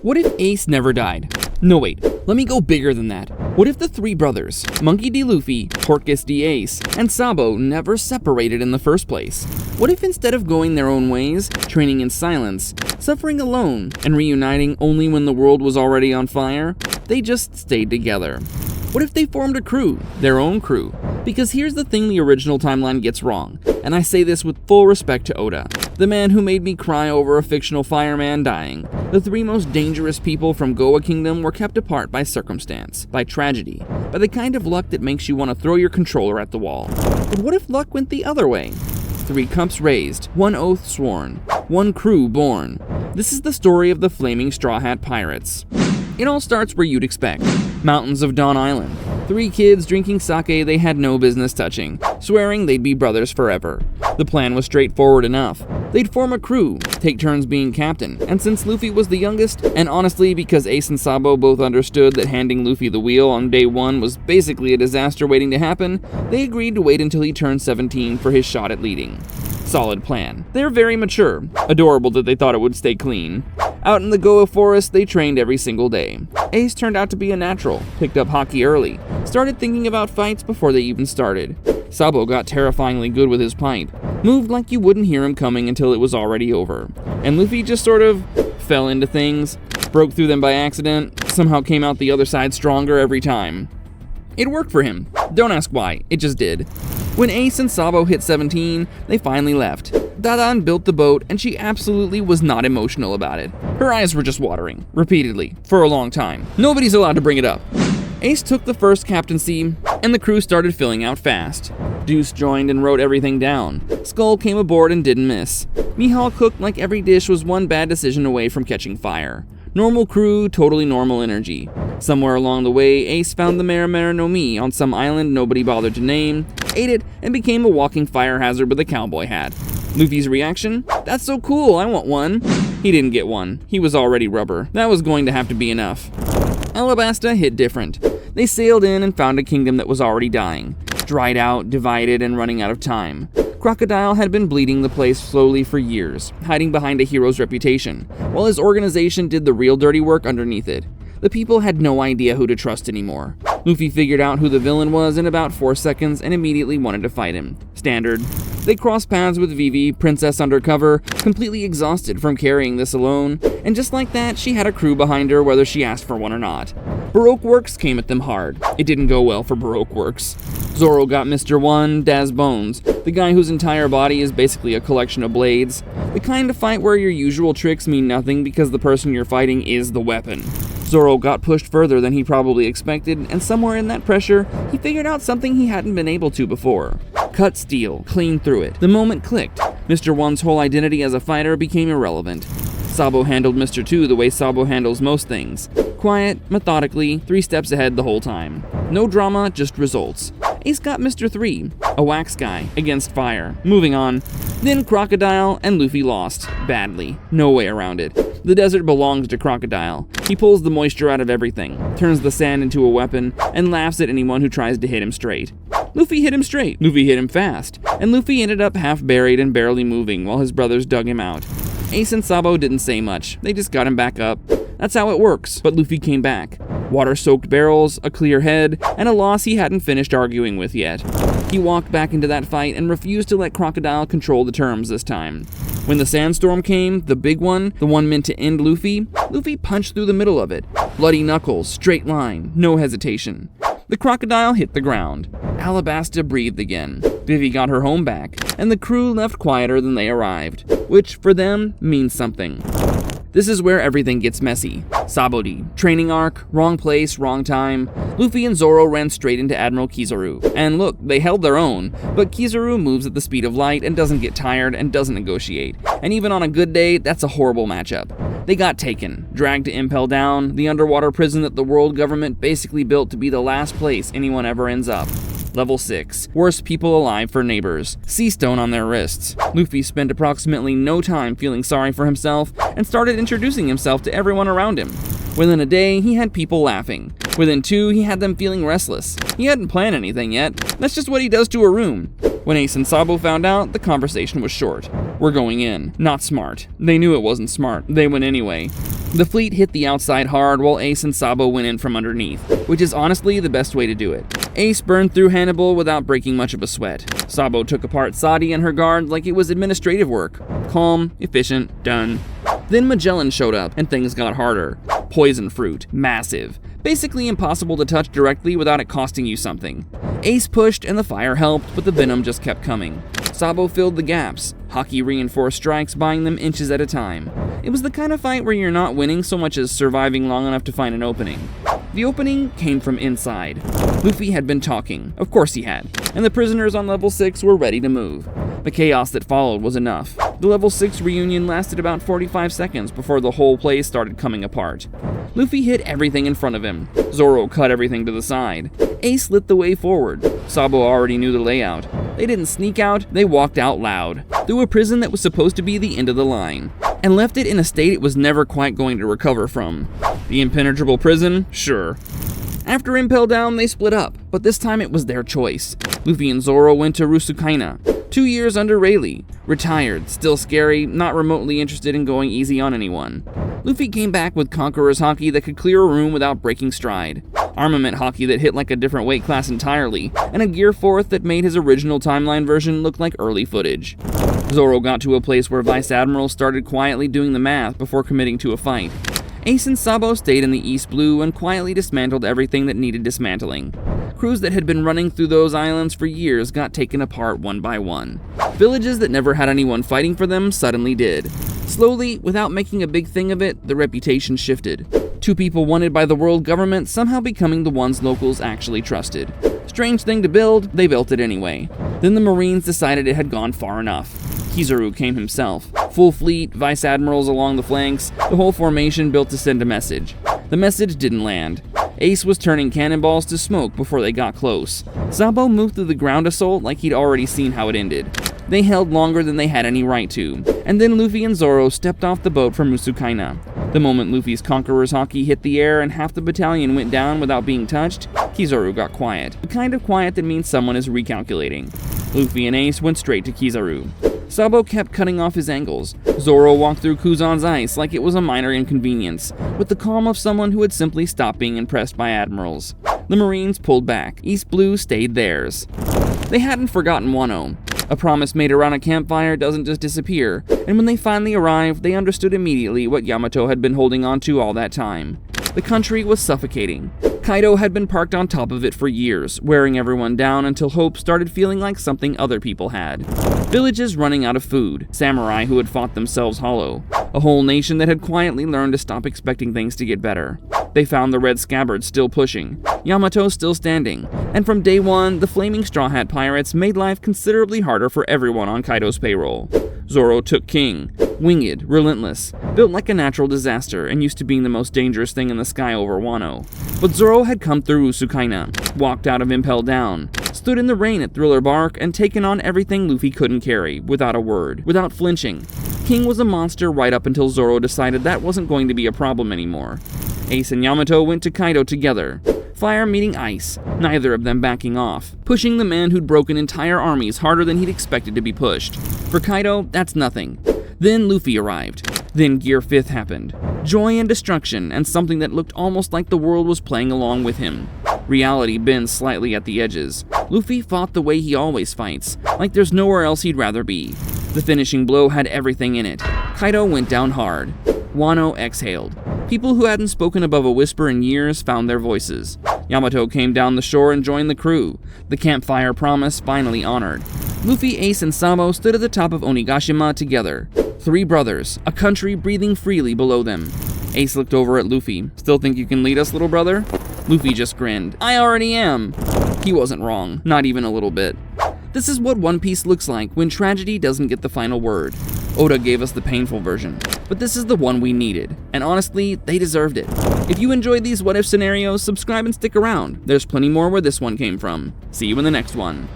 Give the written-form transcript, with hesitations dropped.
What if Ace never died? No wait, let me go bigger than that. What if the three brothers, Monkey D. Luffy, Portgas D. Ace, and Sabo never separated in the first place? What if instead of going their own ways, training in silence, suffering alone, and reuniting only when the world was already on fire, they just stayed together? What if they formed a crew, their own crew? Because here's the thing the original timeline gets wrong, and I say this with full respect to Oda, the man who made me cry over a fictional fireman dying. The three most dangerous people from Goa Kingdom were kept apart by circumstance, by tragedy, by the kind of luck that makes you want to throw your controller at the wall. But what if luck went the other way? 3 cups raised, 1 oath sworn, 1 crew born. This is the story of the Flaming Straw Hat Pirates. It all starts where you'd expect. Mountains of Dawn Island. 3 kids drinking sake they had no business touching, swearing they'd be brothers forever. The plan was straightforward enough. They'd form a crew, take turns being captain, and since Luffy was the youngest, and honestly because Ace and Sabo both understood that handing Luffy the wheel on day 1 was basically a disaster waiting to happen, they agreed to wait until he turned 17 for his shot at leading. Solid plan. They're very mature. Adorable that they thought it would stay clean. Out in the Goa forest, they trained every single day. Ace turned out to be a natural, picked up hockey early, started thinking about fights before they even started. Sabo got terrifyingly good with his pipe, moved like you wouldn't hear him coming until it was already over. And Luffy just sort of fell into things, broke through them by accident, somehow came out the other side stronger every time. It worked for him. Don't ask why, it just did. When Ace and Sabo hit 17, they finally left. Dadan built the boat, and she absolutely was not emotional about it. Her eyes were just watering, repeatedly, for a long time. Nobody's allowed to bring it up. Ace took the first captaincy, and the crew started filling out fast. Deuce joined and wrote everything down. Skull came aboard and didn't miss. Mihal cooked like every dish was one bad decision away from catching fire. Normal crew, totally normal energy. Somewhere along the way, Ace found the Marimara no Mi on some island nobody bothered to name, ate it, and became a walking fire hazard with a cowboy hat. Luffy's reaction? That's so cool, I want one. He didn't get one. He was already rubber. That was going to have to be enough. Alabasta hit different. They sailed in and found a kingdom that was already dying. Dried out, divided, and running out of time. Crocodile had been bleeding the place slowly for years, hiding behind a hero's reputation, while his organization did the real dirty work underneath it. The people had no idea who to trust anymore. Luffy figured out who the villain was in about 4 seconds and immediately wanted to fight him. Standard. They crossed paths with Vivi, Princess Undercover, completely exhausted from carrying this alone, and just like that, she had a crew behind her whether she asked for one or not. Baroque Works came at them hard. It didn't go well for Baroque Works. Zoro got Mr. One, Daz Bones, the guy whose entire body is basically a collection of blades. The kind of fight where your usual tricks mean nothing because the person you're fighting is the weapon. Zoro got pushed further than he probably expected, and somewhere in that pressure, he figured out something he hadn't been able to before. Cut steel, clean through it. The moment clicked. Mr. One's whole identity as a fighter became irrelevant. Sabo handled Mr. 2 the way Sabo handles most things. Quiet, methodically, 3 steps ahead the whole time. No drama, just results. Ace got Mr. 3, a wax guy, against fire. Moving on. Then Crocodile and Luffy lost. Badly. No way around it. The desert belongs to Crocodile. He pulls the moisture out of everything, turns the sand into a weapon, and laughs at anyone who tries to hit him straight. Luffy hit him straight. Luffy hit him fast. And Luffy ended up half buried and barely moving while his brothers dug him out. Ace and Sabo didn't say much. They just got him back up. That's how it works. But Luffy came back. Water-soaked barrels, a clear head, and a loss he hadn't finished arguing with yet. He walked back into that fight and refused to let Crocodile control the terms this time. When the sandstorm came, the big one, the one meant to end Luffy, Luffy punched through the middle of it. Bloody knuckles, straight line, no hesitation. The crocodile hit the ground. Alabasta breathed again. Vivi got her home back, and the crew left quieter than they arrived, which, for them, means something. This is where everything gets messy. Sabodi, training arc, wrong place, wrong time. Luffy and Zoro ran straight into Admiral Kizaru. And look, they held their own, but Kizaru moves at the speed of light and doesn't get tired and doesn't negotiate. And even on a good day, that's a horrible matchup. They got taken, dragged to Impel Down, the underwater prison that the world government basically built to be the last place anyone ever ends up. Level 6. Worst people alive for neighbors. Sea stone on their wrists. Luffy spent approximately no time feeling sorry for himself and started introducing himself to everyone around him. Within a day, he had people laughing. Within 2, he had them feeling restless. He hadn't planned anything yet. That's just what he does to a room. When Ace and Sabo found out, the conversation was short. We're going in. Not smart. They knew it wasn't smart. They went anyway. The fleet hit the outside hard while Ace and Sabo went in from underneath, which is honestly the best way to do it. Ace burned through Hannibal without breaking much of a sweat. Sabo took apart Sadi and her guard like it was administrative work. Calm, efficient, done. Then Magellan showed up, and things got harder. Poison fruit. Massive. Basically impossible to touch directly without it costing you something. Ace pushed and the fire helped, but the venom just kept coming. Sabo filled the gaps. Haki reinforced strikes, buying them inches at a time. It was the kind of fight where you're not winning so much as surviving long enough to find an opening. The opening came from inside. Luffy had been talking. Of course he had. And the prisoners on level 6 were ready to move. The chaos that followed was enough. The level 6 reunion lasted about 45 seconds before the whole place started coming apart. Luffy hit everything in front of him. Zoro cut everything to the side. Ace lit the way forward. Sabo already knew the layout. They didn't sneak out, they walked out loud, through a prison that was supposed to be the end of the line, and left it in a state it was never quite going to recover from. The impenetrable prison? Sure. After Impel Down, they split up, but this time it was their choice. Luffy and Zoro went to Rusukaina, 2 years under Rayleigh, retired, still scary, not remotely interested in going easy on anyone. Luffy came back with Conqueror's Haki that could clear a room without breaking stride, Armament Haki that hit like a different weight class entirely, and a Gear 4th that made his original timeline version look like early footage. Zoro got to a place where Vice Admiral started quietly doing the math before committing to a fight. Ace and Sabo stayed in the East Blue and quietly dismantled everything that needed dismantling. Crews that had been running through those islands for years got taken apart one by one. Villages that never had anyone fighting for them suddenly did. Slowly, without making a big thing of it, the reputation shifted. 2 people wanted by the world government somehow becoming the ones locals actually trusted. Strange thing to build, they built it anyway. Then the Marines decided it had gone far enough. Kizaru came himself. Full fleet, vice admirals along the flanks, the whole formation built to send a message. The message didn't land. Ace was turning cannonballs to smoke before they got close. Sabo moved through the ground assault like he'd already seen how it ended. They held longer than they had any right to, and then Luffy and Zoro stepped off the boat from Rusukaina. The moment Luffy's Conqueror's Haki hit the air and half the battalion went down without being touched, Kizaru got quiet. The kind of quiet that means someone is recalculating. Luffy and Ace went straight to Kizaru. Sabo kept cutting off his angles. Zoro walked through Kuzan's ice like it was a minor inconvenience, with the calm of someone who had simply stopped being impressed by admirals. The Marines pulled back. East Blue stayed theirs. They hadn't forgotten Wano. A promise made around a campfire doesn't just disappear, and when they finally arrived, they understood immediately what Yamato had been holding on to all that time. The country was suffocating. Kaido had been parked on top of it for years, wearing everyone down until hope started feeling like something other people had. Villages running out of food, samurai who had fought themselves hollow, a whole nation that had quietly learned to stop expecting things to get better. They found the Red Scabbards still pushing, Yamato still standing, and from day one, the Flaming Straw Hat Pirates made life considerably harder for everyone on Kaido's payroll. Zoro took king, winged, relentless, built like a natural disaster and used to being the most dangerous thing in the sky over Wano. But Zoro had come through Usukaina, walked out of Impel Down, stood in the rain at Thriller Bark, and taken on everything Luffy couldn't carry, without a word, without flinching. King was a monster right up until Zoro decided that wasn't going to be a problem anymore. Ace and Yamato went to Kaido together. Fire meeting ice, neither of them backing off, pushing the man who'd broken entire armies harder than he'd expected to be pushed. For Kaido, that's nothing. Then Luffy arrived. Then Gear 5th happened. Joy and destruction, and something that looked almost like the world was playing along with him. Reality bends slightly at the edges. Luffy fought the way he always fights, like there's nowhere else he'd rather be. The finishing blow had everything in it. Kaido went down hard. Wano exhaled. People who hadn't spoken above a whisper in years found their voices. Yamato came down the shore and joined the crew, the campfire promise finally honored. Luffy, Ace, and Sabo stood at the top of Onigashima together. 3 brothers, a country breathing freely below them. Ace looked over at Luffy. Still think you can lead us, little brother? Luffy just grinned. I already am. He wasn't wrong, not even a little bit. This is what One Piece looks like when tragedy doesn't get the final word. Oda gave us the painful version, but this is the one we needed, and honestly, they deserved it. If you enjoyed these what-if scenarios, subscribe and stick around. There's plenty more where this one came from. See you in the next one.